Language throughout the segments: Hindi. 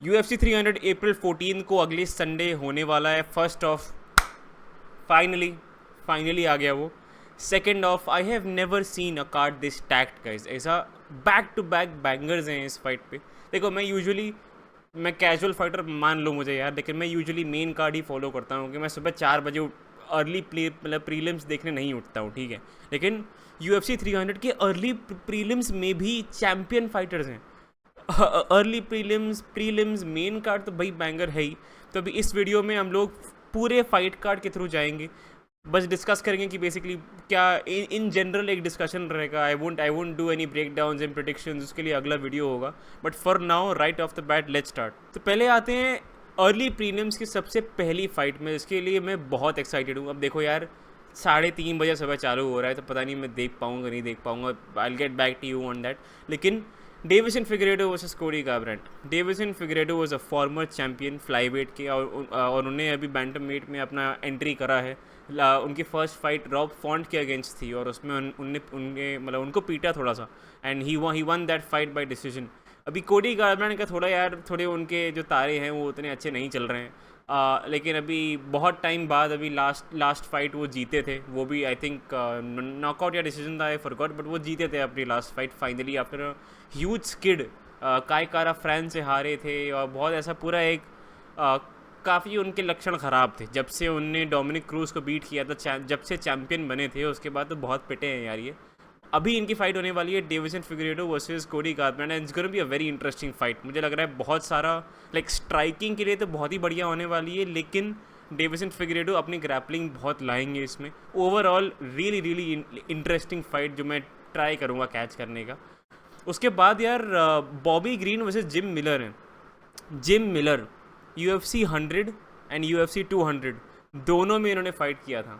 UFC 300 अप्रैल 14 को अगले संडे होने वाला है। फर्स्ट ऑफ फाइनली आ गया वो। Second of I have never seen a card this tact guys. ऐसा बैक टू बैक बैंगर्स हैं इस फाइट पे। देखो मैं कैजुअल फाइटर मान लो मुझे यार, लेकिन मैं यूजुअली मेन कार्ड ही फॉलो करता हूँ, क्योंकि मैं सुबह 4 बजे अर्ली प्ले मतलब प्रीलिम्स देखने नहीं उठता हूँ, ठीक है। लेकिन UFC 300 के अर्ली प्रीलिम्स में भी चैम्पियन फाइटर्स हैं। अर्ली प्रीलिम्स मेन कार्ड तो भाई बैंगर है ही। तो अभी इस वीडियो में हम लोग पूरे फाइट कार्ड के थ्रू जाएंगे, बस डिस्कस करेंगे कि बेसिकली क्या इन जनरल एक डिस्कशन रहेगा। I won't do any break down and predictions, उसके लिए अगला वीडियो होगा। But for now right off the bat let's start. तो पहले आते हैं अर्ली प्रीलिम्स की सबसे पहली फाइट में। इसके लिए मैं बहुत एक्साइटेड हूँ। अब देखो यार, 3:30 सुबह चालू हो रहा है, तो पता नहीं मैं देख पाऊँगा नहीं देख पाऊँगा। I will get back to you on that. लेकिन Davison Figueiredo versus Cody Garbrandt. Davison Figueiredo was a former champion flyweight के, और उन्हें अभी बैंटमवेट में अपना एंट्री करा है। उनकी फर्स्ट फाइट रॉब फॉन्ट के अगेंस्ट थी, और उसमें उनको पीटा थोड़ा सा, and he won that fight by decision. अभी कोडी गारब्रैंट का थोड़े उनके जो तारे हैं वो उतने अच्छे नहीं चल रहे हैं। लेकिन अभी बहुत टाइम बाद अभी लास्ट फाइट वो जीते थे, वो भी आई थिंक नॉकआउट या डिसीजन था, आई फॉरगॉट, बट वो जीते थे अपनी last fight finally after a huge skid. काय कारा फ्रैंस से हारे थे, और बहुत ऐसा पूरा एक काफ़ी उनके लक्षण ख़राब थे जब से उनने डोमिनिक क्रूज को बीट किया था। जब से चैम्पियन बने थे उसके बाद तो बहुत पिटे हैं यार ये। अभी इनकी फाइट होने वाली है deviation Figueiredo versus Cody Garbrandt, and it's gonna be a very interesting fight. मुझे लग रहा है बहुत सारा स्ट्राइकिंग के लिए तो बहुत ही बढ़िया होने वाली है, लेकिन डेविसन फिगरेडो अपनी ग्रैपलिंग बहुत लाएंगे इसमें। ओवरऑल रियली इंटरेस्टिंग फाइट जो मैं ट्राई करूँगा कैच करने का। उसके बाद यार Bobby Green versus Jim Miller है। Jim Miller UFC 100 and UFC 200 दोनों में इन्होंने फाइट किया था।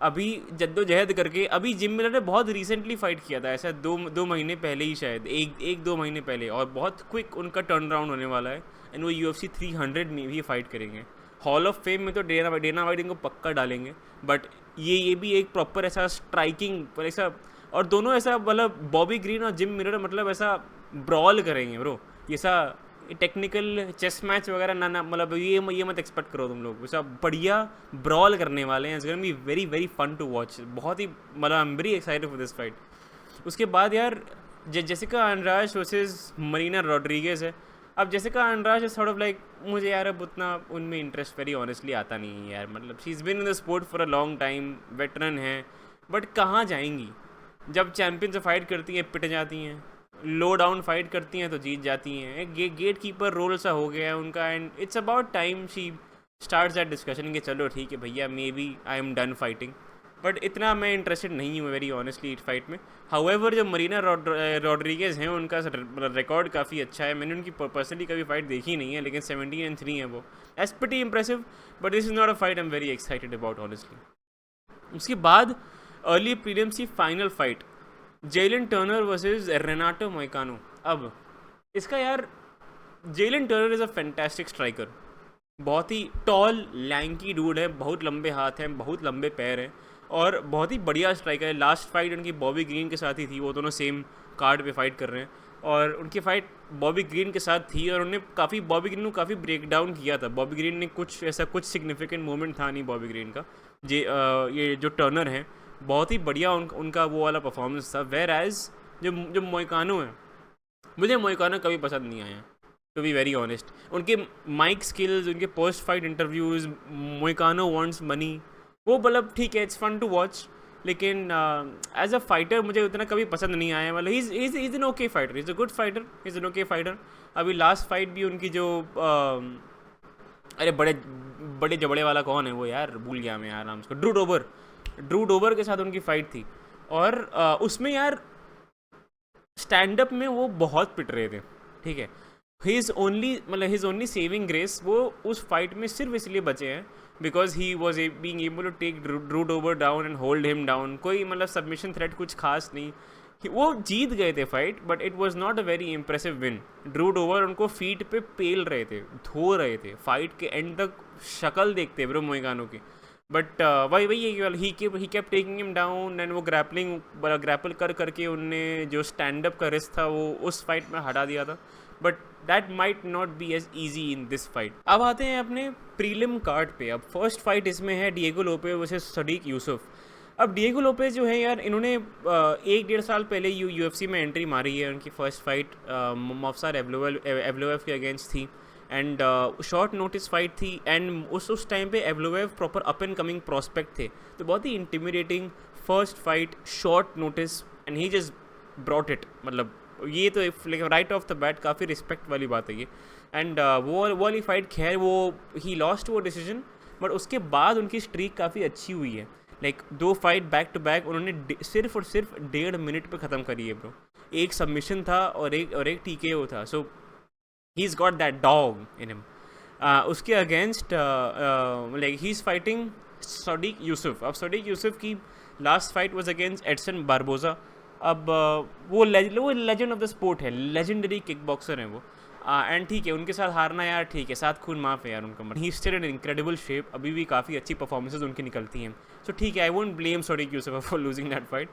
अभी जद्दोजहद करके अभी जिम मिलर ने बहुत रिसेंटली फाइट किया था, ऐसा दो महीने पहले ही, शायद एक दो महीने पहले, और बहुत क्विक उनका टर्न राउंड होने वाला है। एंड वो UFC 300 में भी फाइट करेंगे। हॉल ऑफ फेम में तो डेना वाइट इनको पक्का डालेंगे, बट ये भी एक प्रॉपर ऐसा स्ट्राइकिंग ऐसा, और दोनों ऐसा मतलब बॉबी ग्रीन और जिम मिलर मतलब ऐसा ब्रॉल करेंगे ब्रो। ऐसा टेक्निकल चेस मैच वगैरह ना मतलब ये मत एक्सपेक्ट करो तुम लोग। वैसा बढ़िया ब्रॉल करने वाले हैं। It's gonna be very very fun to watch. बहुत ही मतलब I am very excited for this fight. उसके बाद यार Jessica Andrade versus Marina Rodriguez है। अब Jessica Andrade is sort of मुझे यार अब उतना उनमें इंटरेस्ट वेरी ऑनेस्टली आता नहीं है यार। मतलब she is been in the sport for a long time, veteran है, बट कहाँ जाएंगी। जब चैम्पियन से फाइट करती हैं पिट जाती हैं, लो डाउन फाइट करती हैं तो जीत जाती हैं। गेट कीपर रोल सा हो गया है उनका, and it's about time she starts that discussion कि चलो ठीक है भैया, maybe I am done fighting. But इतना मैं इंटरेस्टेड नहीं हूँ वेरी ऑनेस्टली इस फाइट में। हाउएवर जो मरीना रॉड्रिगेज हैं उनका रिकॉर्ड काफ़ी अच्छा है। मैंने उनकी पर्सनली कभी फाइट देखी नहीं है, लेकिन 17-3 है वो। As pretty impressive, but this is not a fight I am very excited about honestly. उसके बाद अर्ली प्रीलिम्स की final fight Jalen Turner versus Renato Moicano. अब इसका यार Jalen Turner is a fantastic striker. बहुत ही टॉल लैंकी डूड है, बहुत लंबे हाथ हैं, बहुत लंबे पैर हैं, और बहुत ही बढ़िया स्ट्राइकर है। लास्ट फाइट उनकी बॉबी ग्रीन के साथ ही थी, वो दोनों सेम कार्ड पे फाइट कर रहे हैं, और उनकी फाइट बॉबी ग्रीन के साथ थी, और उन्होंने बॉबी ग्रीन को काफ़ी ब्रेक डाउन किया था। बॉबी ग्रीन ने कुछ सिग्निफिकेंट मोमेंट था नहीं बॉबी ग्रीन का। ये जो टर्नर है बहुत ही बढ़िया उनका वो वाला परफॉर्मेंस था। वेर एज जो मोइकानो है, मुझे मोइकानो कभी पसंद नहीं आया टू बी वेरी ऑनेस्ट। उनके माइक स्किल्स, उनके post fight interviews, मोइकानो wants money, वो मतलब ठीक है, इट्स फन टू वॉच, लेकिन एज अ फाइटर मुझे उतना कभी पसंद नहीं आया। मतलब is an okay fighter, is a good fighter, is an okay fighter. अभी लास्ट फाइट भी उनकी जो अरे बड़े जबड़े वाला कौन है वो यार, भूल गया मैं यार नाम उसको, ड्रू डोबर के साथ उनकी फ़ाइट थी, और उसमें यार स्टैंड अप में वो बहुत पिट रहे थे, ठीक है। हिज ओनली सेविंग ग्रेस वो उस फाइट में सिर्फ इसलिए बचे हैं because he was being able to take Drew Dober down and hold him down. कोई मतलब सबमिशन थ्रेट कुछ खास नहीं, वो जीत गए थे fight, but it was not a very impressive win. Drew Dover उनको फीट पे पेल रहे थे, धो रहे थे फाइट के एंड तक, शक्ल देखते ब्रो मोइगानो की। बट वही he kept taking him down, and वो ग्रैपल करके उनने जो स्टैंड अप का रिस्क था वो उस फाइट में हटा दिया था। But that might not be as easy in this fight. अब आते हैं अपने प्रीलिम कार्ड पे. अब फर्स्ट फाइट इसमें है Diego Lopez versus Sadiq Yusuff. अब डिएगो लोपेज जो है यार, इन्होंने 1-1.5 साल पहले यूएफसी में एंट्री मारी है. उनकी फर्स्ट फाइट मफसार एवलोवेव के अगेंस्ट थी एंड शॉर्ट नोटिस फाइट थी. एंड उस टाइम पे Evloev proper up and coming prospect थे, तो बहुत ही intimidating first fight, short notice, and he just brought it. मतलब ये तो राइट ऑफ द बैट काफ़ी रिस्पेक्ट वाली बात है ये. एंड वो वाली फाइट, खैर वो ही लॉस्ट वो डिसीजन, बट उसके बाद उनकी स्ट्रीक काफ़ी अच्छी हुई है. Like 2 fight back to back उन्होंने सिर्फ और सिर्फ 1.5 मिनट पे ख़त्म करी है ब्रो. एक सबमिशन था और एक TKO था. So he is got that dog in him. उसके against like he is fighting Sodiq Yusuff. अब सदीक यूसुफ की last fight was against Edson Barboza. अब वो लेजेंड ऑफ द स्पोर्ट है, लेजेंडरी किक बॉक्सर हैं वो. एंड ठीक है, उनके साथ हारना यार ठीक है, साथ खून माफ है यार उनका. He still in incredible shape, अभी भी काफ़ी अच्छी परफॉर्मेंसेज उनकी निकलती हैं. सो ठीक है, I won't blame Sodiq Yusuff for losing that fight.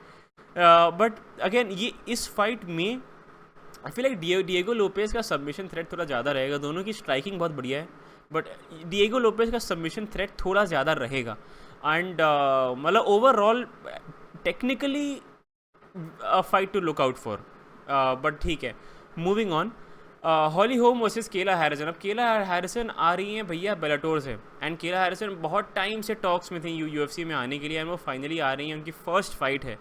But again ये इस फाइट में I feel like Diego Lopes का सबमिशन थ्रेट थोड़ा ज़्यादा रहेगा. दोनों की स्ट्राइकिंग बहुत बढ़िया है, बट डिएगो लोपेज का सबमिशन थ्रेट थोड़ा ज़्यादा रहेगा. एंड मतलब overall technically a fight to look out for. But ठीक है, moving on. Holly Holm versus Kayla Harrison. अब केला हैरिसन आ रही हैं भैया बेलाटोर से, एंड केला हैरिसन बहुत टाइम से टॉक्स में थी यूएफसी में आने के लिए, एंड वो फाइनली आ रही हैं. उनकी फर्स्ट फाइट है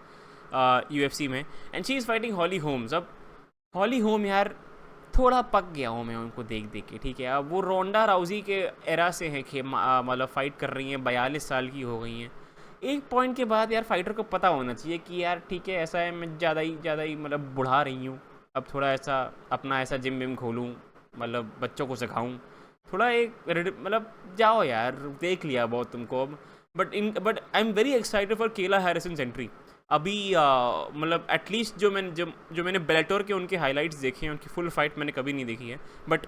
यूएफसी में, and she is fighting Holly Holms. अब हॉली होम यार थोड़ा पक गया हूँ मैं उनको देख देख के. ठीक है, अब वो रोंडा राउजी के एरा से हैं, मतलब फ़ाइट कर रही हैं, 42 साल की हो गई हैं. एक पॉइंट के बाद यार फाइटर को पता होना चाहिए कि यार ठीक है, ऐसा है, मैं ज़्यादा ही मतलब बुढ़ा रही हूँ, अब थोड़ा ऐसा अपना ऐसा जिम विम खोलूँ, मतलब बच्चों को सिखाऊँ थोड़ा. एक मतलब जाओ यार, देख लिया बहुत तुमको अब. But I am very excited for केला हैरिसन एंट्री. अभी मतलब एटलीस्ट जो मैंने बेलाटोर के उनके हाइलाइट्स देखे हैं, उनकी फुल फाइट मैंने कभी नहीं देखी है, बट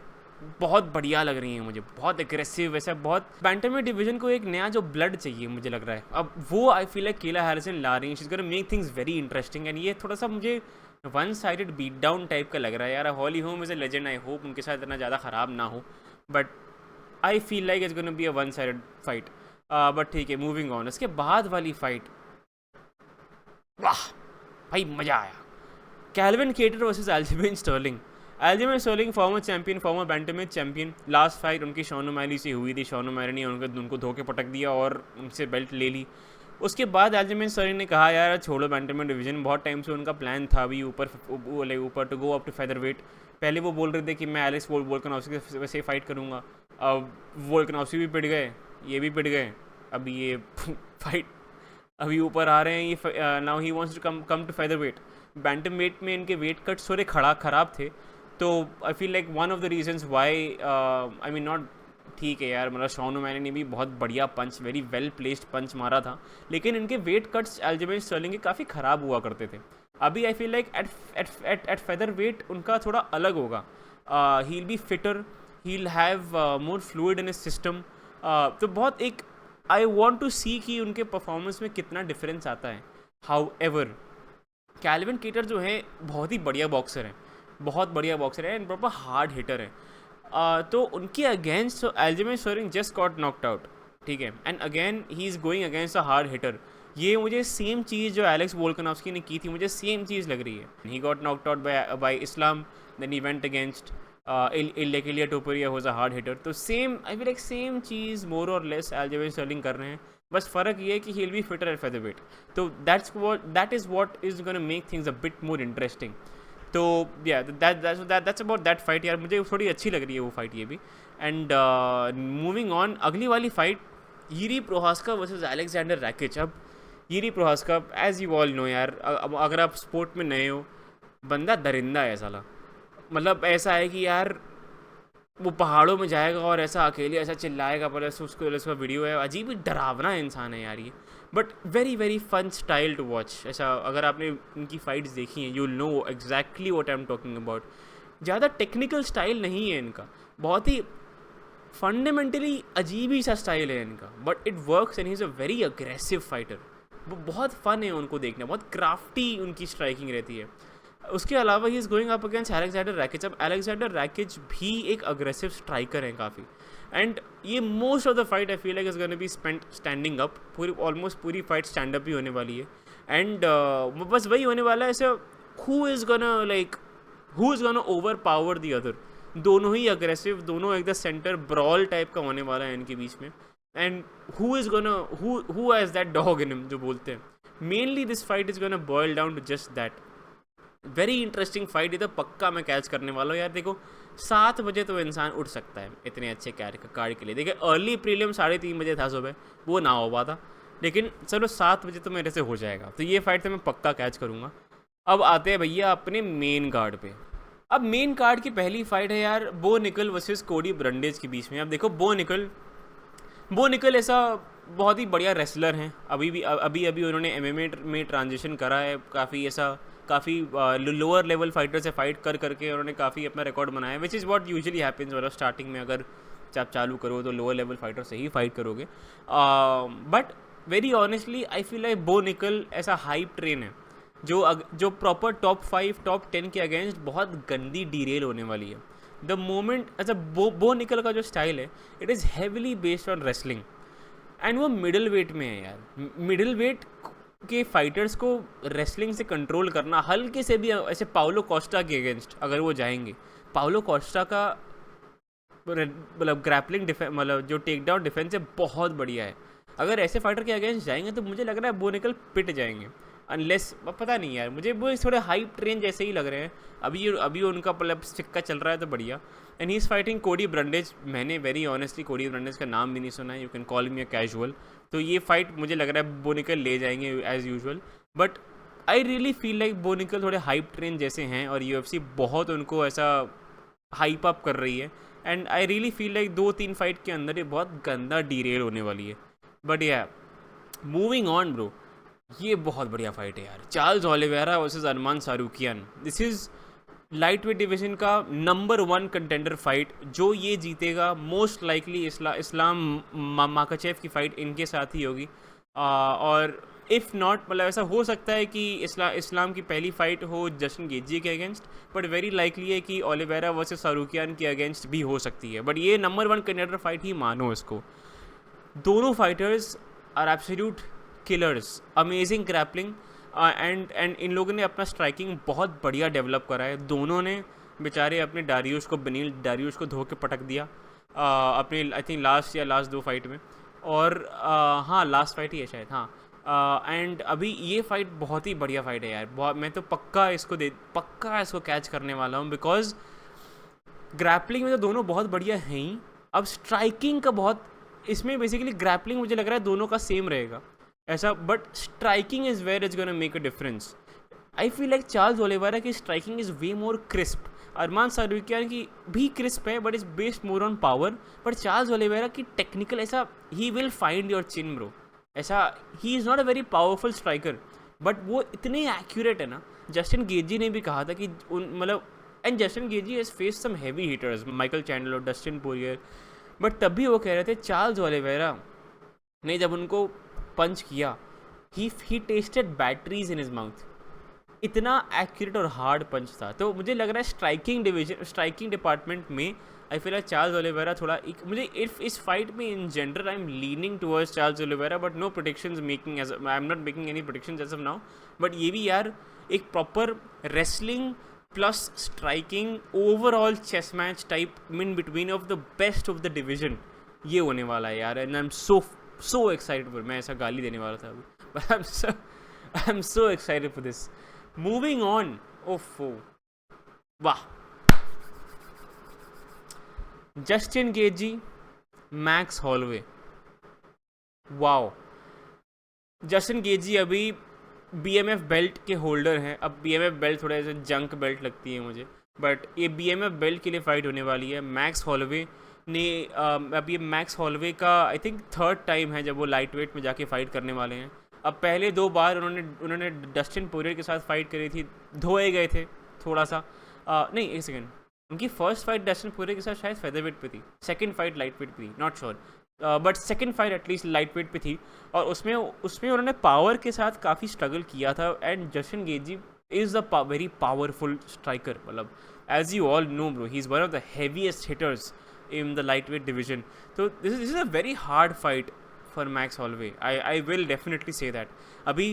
बहुत बढ़िया लग रही हैं मुझे, बहुत एग्रेसिव. वैसा बहुत बैंटमवेट डिवीजन को एक नया जो ब्लड चाहिए मुझे लग रहा है, अब वो I feel like Kayla Harrison ला रही हैं. She is gonna make things very interesting. And ये थोड़ा सा मुझे one sided beat down type का लग रहा है यार. Holly Holm is a legend, I hope उनके साथ इतना ज़्यादा ख़राब ना हो, but I feel like it's gonna be a one sided fight. But ठीक है, मूविंग ऑन. इसके बाद वाली फाइट, वाह भाई मज़ा आया. Calvin Kattar versus Aljamain Sterling. Aljamain Sterling former champion, former bantamweight champion. Last fight उनकी शॉन ओमैली से हुई थी. शॉन ओमैली ने उनको धोके पटक दिया और उनसे बेल्ट ले ली. उसके बाद अल्जेमेन स्टर्लिंग ने कहा यार छोड़ो बैंटमवेट डिवीजन, बहुत टाइम से उनका प्लान था अभी ऊपर to go up to featherweight. पहले वो बोल रहे थे कि मैं एलेक्स वोल्कानोव्स्की के वैसे फाइट करूँगा. अब वोल्कानोव्स्की भी पिट गए, ये भी पिट गए, अभी ये फाइट अभी ऊपर आ रहे हैं. ये now he wants to come to featherweight. Bantamweight में इनके वेट कट्स थोड़े ख़राब थे, तो I feel like one of the reasons why, I mean not, ठीक है यार, मतलब शॉन ओमैली ने भी बहुत बढ़िया पंच, वेरी वेल प्लेस्ड पंच मारा था, लेकिन इनके वेट कट्स अल्जेमेन स्टर्लिंग के काफ़ी ख़राब हुआ करते थे. अभी I feel like at featherweight उनका थोड़ा अलग होगा. He will be fitter, he will have more fluid in his system. तो बहुत एक आई वॉन्ट टू सी कि उनके परफॉर्मेंस में कितना डिफरेंस आता है. हाउ एवर कैल्विन केटर जो है बहुत ही बढ़िया बॉक्सर है, बहुत बढ़िया बॉक्सर है, एंड प्रॉपर हार्ड हिटर है. तो उनके against Aljamain Sterling just got knocked out, ठीक है, and again he is going against a hard hitter. ये मुझे सेम चीज़ जो एलेक्स वोल्कानोव्स्की ने की थी, मुझे सेम चीज़ लग रही है. He got knocked out by Islam, then he went against Ilia Topuria was a hard hitter. तो same I feel like same चीज़ मोर और लेस अल्जेमेन स्टर्लिंग कर रहे हैं, बस फ़र्क ये है कि he will be fitter at featherweight. तो that is what is gonna make things a bit more interesting. तो या दैट्स अबाउट दैट फाइट यार. मुझे थोड़ी अच्छी लग रही है वो फाइट ये भी. एंड मूविंग ऑन, अगली वाली fight Jiri Prochazka versus Aleksandar Rakic. अब Jiri Prochazka as you all know यार, अगर आप स्पोर्ट में नए हो, बंदा दरिंदा है साला. मतलब ऐसा है कि यार वो पहाड़ों में जाएगा और ऐसा अकेले ऐसा चिल्लाएगा, पर उसका वीडियो है, अजीब ही डरावना इंसान है यार ये, but very very fun style to watch. ऐसा अगर आपने उनकी फाइट्स देखी हैं, you will know exactly what I am talking about. ज़्यादा टेक्निकल स्टाइल नहीं है इनका, बहुत ही फंडामेंटली अजीब ही सा स्टाइल है इनका, but it works and he is a very aggressive fighter. वो बहुत फ़न है उनको देखना, बहुत क्राफ्टी उनकी स्ट्राइकिंग रहती है. उसके अलावा he is going up against Aleksandar Rakic. अब अलेक्जेंडर रैकिच भी एक अग्रेसिव स्ट्राइकर हैं काफ़ी, एंड ये most of the fight I feel like is gonna be spent standing up. पूरी ऑलमोस्ट पूरी फाइट स्टैंड अप ही होने वाली है, एंड बस वही होने वाला है ऐसे, who is gonna over power the other. दोनों ही अग्रेसिव, दोनों एक द सेंटर ब्रॉल टाइप का होने वाला है इनके बीच में, and who has that dog in him जो बोलते हैं। Mainly this fight is gonna boil down to just that. Very interesting fight, ये तो पक्का मैं कैच करने वाला हूँ यार। देखो 7 बजे तो इंसान उठ सकता है इतने अच्छे कार्ड के लिए। देखिए अर्ली प्रीलियम 3:30 बजे था सुबह, वो ना हो पाता, लेकिन चलो 7 बजे तो मेरे से हो जाएगा, तो ये फाइट तो मैं पक्का कैच करूँगा। अब आते हैं भैया अपने मेन कार्ड पे। अब मेन कार्ड की पहली फाइट है यार बो निकल वर्सेस कोडी ब्रंडेज के बीच में। अब देखो बो निकल ऐसा बहुत ही बढ़िया रेसलर हैं, अभी उन्होंने एमएमए में ट्रांजिशन करा है, काफ़ी लोअर लेवल फाइटर से फाइट करके उन्होंने काफ़ी अपना रिकॉर्ड बनाया है, which is what usually happens. मतलब स्टार्टिंग में अगर आप चालू करो तो लोअर लेवल फाइटर से ही फाइट करोगे, but very honestly I feel like बो निकल ऐसा हाइप ट्रेन है जो प्रॉपर टॉप 5 टॉप 10 के अगेंस्ट बहुत गंदी डीरेल होने वाली है द मोमेंट। अच्छा बो निकल का जो स्टाइल है it is heavily based on wrestling, and वो मिडिल वेट में है यार। मिडिल वेट के फाइटर्स को रेसलिंग से कंट्रोल करना हल्के से भी, ऐसे पाउलो कोस्टा के अगेंस्ट अगर वो जाएंगे, पाउलो कोस्टा का मतलब ग्रैपलिंग मतलब जो टेक डाउन डिफेंस है बहुत बढ़िया है। अगर ऐसे फाइटर के अगेंस्ट जाएंगे तो मुझे लग रहा है वो निकल पिट जाएंगे, अनलेस पता नहीं यार, मुझे वो थोड़े हाइप ट्रेन जैसे ही लग रहे हैं। अभी उनका मतलब सिक्का चल रहा है तो बढ़िया। एंड ही इज़ फाइटिंग कोडी ब्रंडेज। मैंने वेरी ऑनेस्टली कोडी ब्रंडेज का नाम भी नहीं सुना है, you can call me a casual. तो ये फाइट मुझे लग रहा है बोनिकल ले जाएंगे as usual, but I really feel like Bo Nickal थोड़े हाइप ट्रेन जैसे हैं और यूएफसी बहुत उनको ऐसा हाइप अप कर रही है, and I really feel like 2-3 fight के अंदर ये बहुत गंदा डीरेल होने वाली है। बट या मूविंग ऑन ब्रो, ये बहुत बढ़िया फाइट है यार, Charles Oliveira versus Arman Tsarukyan. This is light weight division का नंबर 1 कंटेंडर फाइट। जो ये जीतेगा मोस्ट लाइकली इस्लाम माकाचेव की फ़ाइट इनके साथ ही होगी, और इफ़ नॉट मतलब ऐसा हो सकता है कि इस्लाम की पहली फ़ाइट हो जस्टिन गेजी के अगेंस्ट, बट वेरी लाइकली है कि ओलिवेरा वर्सेस सारूकियान के अगेंस्ट भी हो सकती है। बट ये नंबर 1 कंटेंडर फाइट ही मानो इसको। दोनों fighters are absolute killers, amazing grappling, and इन लोगों ने अपना स्ट्राइकिंग बहुत बढ़िया डेवलप करा है। दोनों ने बेचारे अपने बनील डारियूश को धो के पटक दिया अपने आई थिंक लास्ट 2 फाइट में, और हाँ लास्ट फाइट ही है शायद, हाँ। एंड अभी ये फाइट बहुत ही बढ़िया फाइट है यार, मैं तो पक्का इसको कैच करने वाला हूँ, बिकॉज ग्रैपलिंग में तो दोनों बहुत बढ़िया हैं ही। अब स्ट्राइकिंग का बहुत, इसमें बेसिकली ग्रैपलिंग मुझे लग रहा है दोनों का सेम रहेगा ऐसा, but striking is where is gonna make a difference. I feel like Charles Oliveira की striking is way more crisp, Arman Tsarukyan की भी क्रिस्प है but is based more on power. But Charles Oliveira की टेक्निकल ऐसा, he will find your chin bro, ऐसा he is not a very powerful striker, but वो इतने एक्यूरेट है ना। जस्टिन गेजी ने भी कहा था कि मतलब, and Justin Gaethje has face some heavy hitters, Michael Chandler, Dustin Poirier, but तब भी वो कह रहे थे चार्ल्स ओलिवेरा ने जब उनको पंच किया, he tested batteries in his mouth, इतना एक्यूरेट और हार्ड पंच था। तो मुझे लग रहा है स्ट्राइकिंग डिपार्टमेंट में I feel like Charles Oliveira थोड़ा मुझे इस फाइट में in general I am leaning towards Charles Oliveira, but no predictions making as I am not making any predictions as of now. But ये भी यार एक proper wrestling plus striking overall chess match type in between of the best of the division ये होने वाला है यार, and I am so excited for, मैं ऐसा गाली देने वाला था अभी, but I'm so excited for this. Moving on, ओफो वाह, Justin Gaethje max hallway, wow. Justin Gaethje अभी BMF बेल्ट के होल्डर हैं। अब BMF बेल्ट थोड़ा ऐसे जंक बेल्ट लगती है मुझे, बट ये BMF बेल्ट के लिए फाइट होने वाली है। मैक्स हॉलवे ने अब ये मैक्स हॉलवे का आई थिंक 3rd टाइम है जब वो लाइट वेट में जाके फाइट करने वाले हैं। अब पहले 2 बार उन्होंने डस्टिन पोरियर के साथ फाइट करी थी, धोए गए थे थोड़ा सा, नहीं एक सेकेंड, उनकी फर्स्ट फाइट डस्टिन पोरियर के साथ शायद फेदर वेट पे थी, सेकंड फाइट लाइट वेट पे थी, not sure, but second fight at least light weight पे थी, और उसमें उन्होंने पावर के साथ काफ़ी स्ट्रगल किया था, and Justin Gaethje is a very powerful striker. मतलब as you all know bro, he's one of the heaviest hitters in the lightweight division. So this is a very hard fight for Max Holloway. I will definitely say that. अभी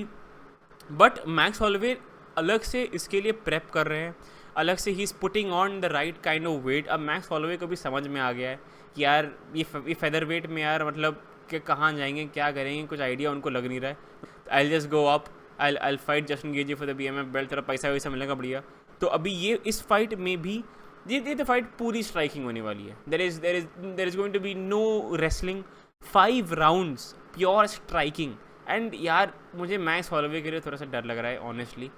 बट मैक्स हॉलवे अलग से इसके लिए प्रेप कर रहे हैं, अलग से ही is putting on the right kind of weight. अब मैक्स हॉलवे को भी समझ में आ गया है कि यार ये फेदर वेट में यार मतलब कि कहाँ जाएंगे, क्या करेंगे, कुछ आइडिया उनको लग नहीं रहा है. I just go up, I fight Justin Gaethje for the BMF belt, थोड़ा पैसा वैसा मिलेगा बढ़िया. तो अभी ये इस फाइट में भी ये तो फाइट पूरी स्ट्राइकिंग होने वाली है. There is going to be no wrestling, 5 rounds pure striking. And यार मुझे मैक्स हॉलवे के लिए थोड़ा सा डर लग रहा है ऑनेस्टली.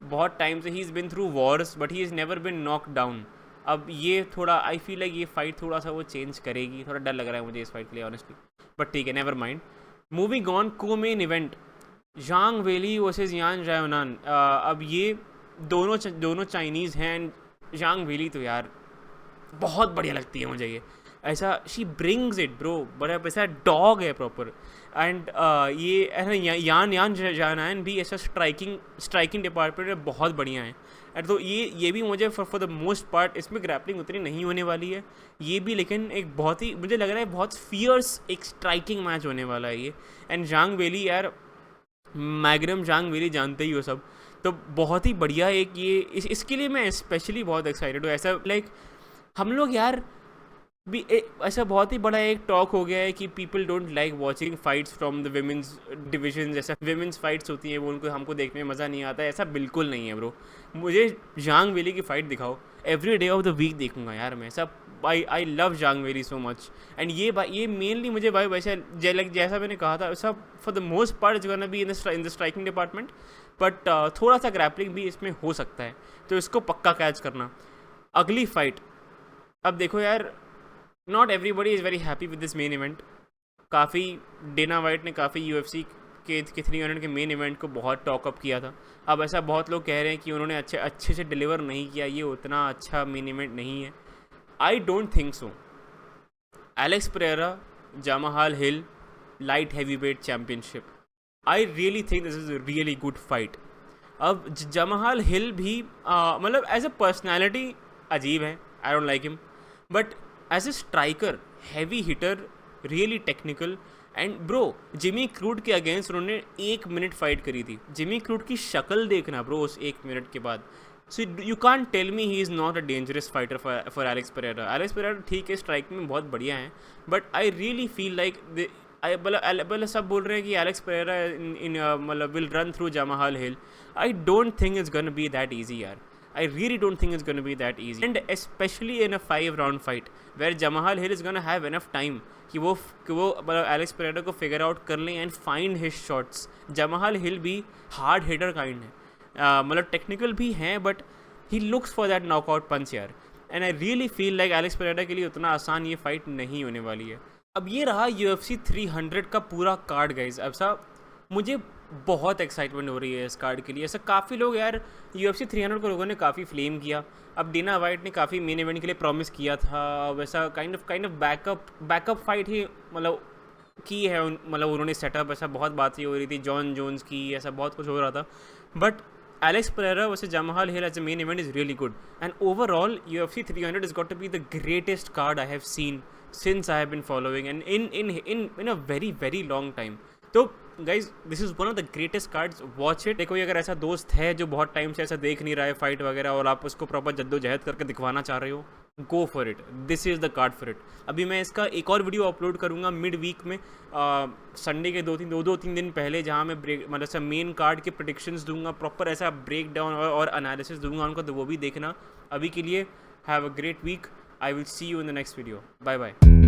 बहुत टाइम से ही is been through Wars but he is never been knock down. अब ये थोड़ा आई फील लाइक ये फाइट थोड़ा सा वो चेंज करेगी. थोड़ा डर लग रहा है मुझे इस फाइट के लिए ऑनेस्टली, बट ठीक है, नेवर माइंड. मूविंग ऑन, को मेन इवेंट झांग वेली वर्सेस यान जायोनान. अब ये दोनों चाइनीज़ हैं. एंड झांग वेली तो यार बहुत बढ़िया लगती है मुझे. ये ऐसा शी ब्रिंग्स इट ब्रो, बड़ा ऐसा डॉग है प्रॉपर. एंड ये यान जायोनान भी ऐसा स्ट्राइकिंग डिपार्टमेंट में बहुत बढ़िया है. एंड तो ये भी मुझे फॉर द मोस्ट पार्ट इसमें ग्रैपलिंग उतनी नहीं होने वाली है ये भी, लेकिन एक बहुत ही मुझे लग रहा है बहुत फियर्स एक स्ट्राइकिंग मैच होने वाला है ये. एंड झांग वेली यार, मैग्रम झांग वेली जानते ही हो सब, तो बहुत ही बढ़िया एक ये इसके लिए मैं स्पेशली बहुत एक्साइटेड हूँ. ऐसा लाइक हम लोग यार भी ऐसा बहुत ही बड़ा एक टॉक हो गया है कि people don't like watching fights from the women's division. जैसा विमेंस फाइट्स होती हैं वो हमको देखने में मज़ा नहीं आता है, ऐसा बिल्कुल नहीं है ब्रो. मुझे झांग वेली की फ़ाइट दिखाओ, every day of the week देखूंगा यार मैं. सब I love Zhang Weili so much. And ये मेनली मुझे भाई वैसे लाइक जैसा मैंने कहा था सब for the most part is gonna be in the striking department. But थोड़ा सा ग्रैपलिंग भी इसमें हो सकता है, तो इसको पक्का कैच करना. अगली फाइट, अब देखो यार, not everybody is very happy with this main event. काफ़ी डेना वाइट ने काफ़ी UFC के 300 के मेन इवेंट को बहुत टॉकअप किया था. अब ऐसा बहुत लोग कह रहे हैं कि उन्होंने अच्छे से डिलीवर नहीं किया, ये उतना अच्छा मेन इवेंट नहीं है. I don't think so. Alex Pereira Jamahal Hill light heavy weight championship, I really think this is a really good fight. अब जामाहाल हिल भी मतलब एज अ पर्सनैलिटी अजीब है, I don't like him, but as a striker heavy hitter, really technical. And bro Jimmy Crute के अगेंस्ट उन्होंने 1 मिनट फाइट करी थी. जिमी क्रूड की शक्ल देखना ब्रो उस 1 मिनट के बाद. So you can't tell me he is not a dangerous fighter for Alex Pereira. Alex Pereira ठीक है स्ट्राइकिंग में बहुत बढ़िया है, but I really feel like मतलब सब बोल रहे हैं कि एलेक्स पेरेरा इन मतलब will run through Jamahal Hill. I don't think it's gonna be that easy यार. I really don't think it's going to be that easy, and especially in a 5-round fight where Jamahal Hill is going to have enough time कि वो मतलब एलेक्स पेरेरा को फिगर आउट कर लें and find his shots. Jamahal Hill भी हार्ड हिटर काइंड है, मतलब टेक्निकल भी हैं, but he looks for that knockout punch यार. And I really feel like Alex Pereira के लिए उतना आसान ये फाइट नहीं होने वाली है. अब ये रहा UFC 300 का पूरा कार्ड गाइज. अब सा मुझे बहुत एक्साइटमेंट हो रही है इस कार्ड के लिए. ऐसा काफ़ी लोग यार UFC 300 को लोगों ने काफ़ी फ्लेम किया. अब डेना वाइट ने काफ़ी मेन इवेंट के लिए प्रॉमिस किया था, वैसा काइंड ऑफ बैकअप फाइट ही मतलब की है, मतलब उन्होंने सेटअप ऐसा बहुत बातें हो रही थी जॉन जोन्स की, ऐसा बहुत कुछ हो रहा था. But Alex Pereira versus Jamahal Hill as a main event is really good. And overall UFC 300 is got to be the greatest card I have seen since I have been following and in a very long time. तो guys this is one of the greatest cards, watch it. कोई अगर ऐसा दोस्त है जो बहुत टाइम से ऐसा देख नहीं रहा है फाइट वगैरह और आप उसको प्रॉपर जद्दोजहद करके दिखवाना चाह रहे हो, go for it. This is the card for it. अभी मैं इसका एक और वीडियो अपलोड करूँगा मिड वीक में, संडे के 2-3 दिन पहले, जहाँ मैं मतलब ऐसा मेन कार्ड के प्रेडिक्शंस दूंगा, प्रॉपर ऐसा ब्रेक डाउन और एनालिसिस दूंगा उनका, तो वो भी देखना. अभी के लिए have a great week. I will see you in the next video. Bye bye.